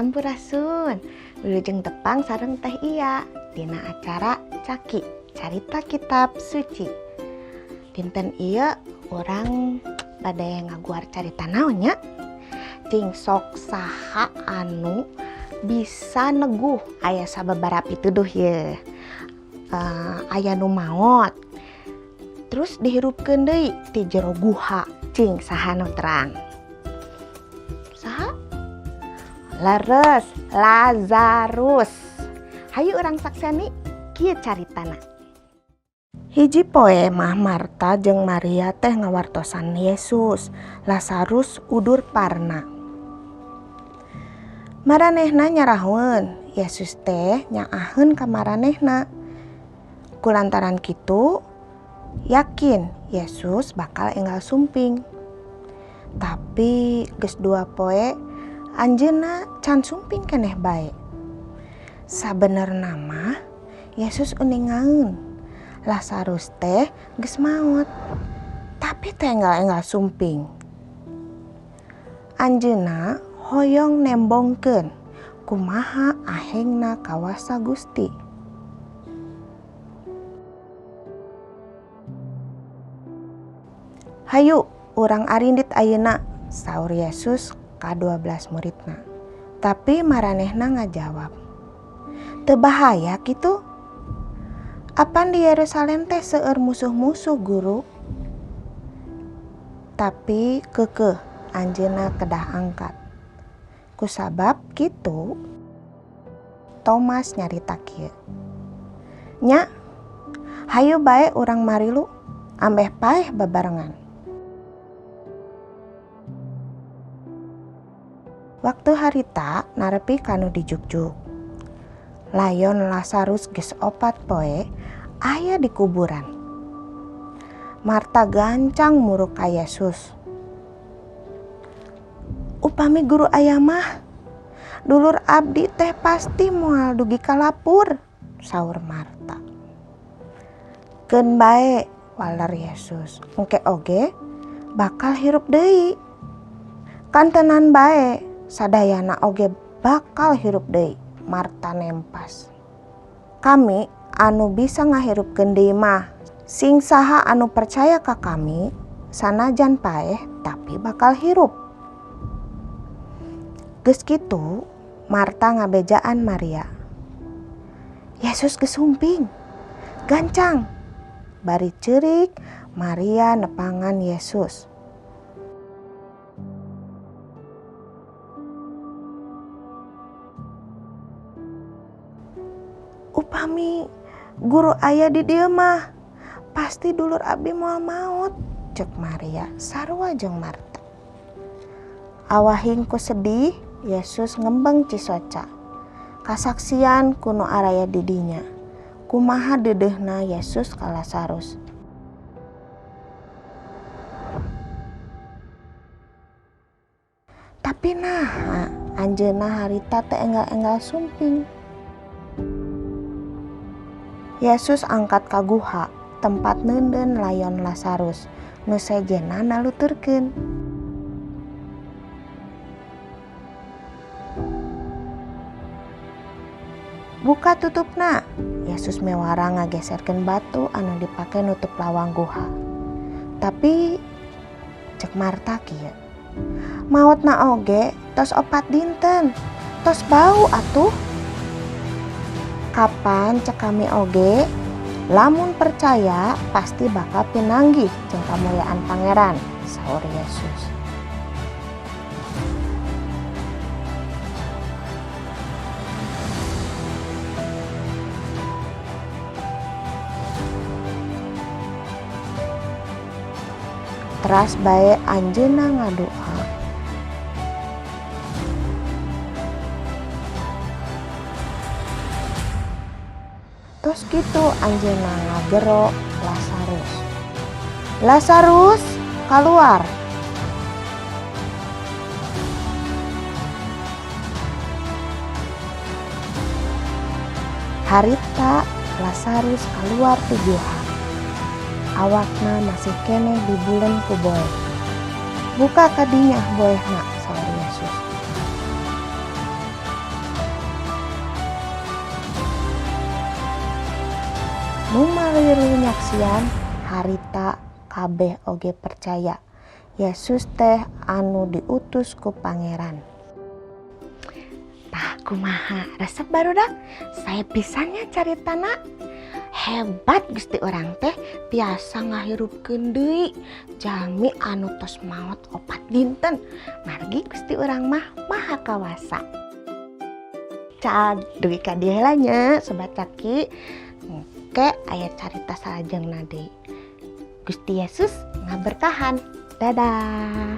Sampurasun, wilujeng tepang sareng teh iya dina acara Caki Carita Kitab Suci. Dinten ieu orang bade ngaguar carita naon nya? Cing sok saha anu bisa neguh aya sababaraha pituduh ye. Aya nu maot. Terus dihirupkeun deui ti jero guha, cing saha nu terang. Saha? Leres, Lazarus. Hayu urang sakseni kieu caritana. Hiji poe mah Marta jeung Maria teh ngawartosan Yesus. Lazarus udur parna. Maranehna nyarahun, Yesus teh nyaaheun ka maranehna. Kulantaran kitu, yakin Yesus bakal enggal sumping. Tapi geus 2 poe anjeunna can sumping keneh bae. Sabenerna mah Yesus uningaeun Lazarus teh geus maot, tapi teh enggal sumping. Anjeunna hoyong nembongkeun kumaha ahengna kawasa Gusti. Hayu urang arindit ayeuna, saur Yesus ka 12 muridna. Tapi maranehna ngajawab, teu bahaya kitu? Apan di Yerusalem teh seueur musuh-musuh Guru? Tapi keukeuh anjeunna kedah angkat. Kusabab kitu Thomas nyarita kieu, nya hayu bae urang marilu ambeh paeh babarengan. Waktu harita narepi kanu dijuk-juk. Layon Lazarus geus 4 poe aya di kuburan. Marta gancang muruk ka Yesus. Upami Guru aya mah, dulur abdi teh pasti moal dugi ka lapur, saur Marta. Keun bae, waler Yesus, engke oge bakal hirup deui. Kan teunan bae, sadayana oge bakal hirup deui, Marta nempas. Kami anu bisa ngahirupkeun deui mah sing saha anu percaya ka kami, sanajan paeh tapi bakal hirup. Geus kitu Marta ngabejaan Maria. Yesus geus sumping, gancang. Bari ceurik Maria nepangan Yesus. Upami Guru aya di dieu mah pasti dulur abdi moal maot, cek Maria sarua jeung Marta. Awahing ku sedih, Yesus ngembeng cisoca. Kasaksian kuno araya di dinya. Kumaha deudeuhna Yesus ka Lazarus. Tapi nah, anjeunna harita teh enggal-enggal sumping. Yesus angkat ka guha tempat neundeun layon Lazarus nu sejenna naluturkeun. Buka tutupna. Yesus mewara ngageserkeun batu anu dipake nutup lawang guha. Tapi cek Marta kieu, maotna oge tos 4 dinten, tos bau atuh. Kapan cek kami oge, lamun percaya pasti bakal pinanggih jeung kamuliaan Pangeran, saur Yesus. Teras bae anjeunna ngadoa. Tos kitu anjeunna ngagero Lazarus. Lazarus, kaluar. Harita Lazarus kaluar ti guha. Awakna masih keneh dibuleun ku boe. Buka kadinya boehna, saur Yesus. Nu maliru nyaksian harita kabeh oge percaya Yesus teh anu diutus ku pangeran. Tah kumaha resep barudak? Saya pisannya caritana. Hebat Gusti orang teh tiasa ngahirupkeun deui jalmi anu tos maot 4 dinten. Margi Gusti urang mah maha kawasa. Cag dugi ka dieu heula nya sobat caki. Engke aya carita salajengna deui. Gusti Yesus ngaberkahan. Dadah.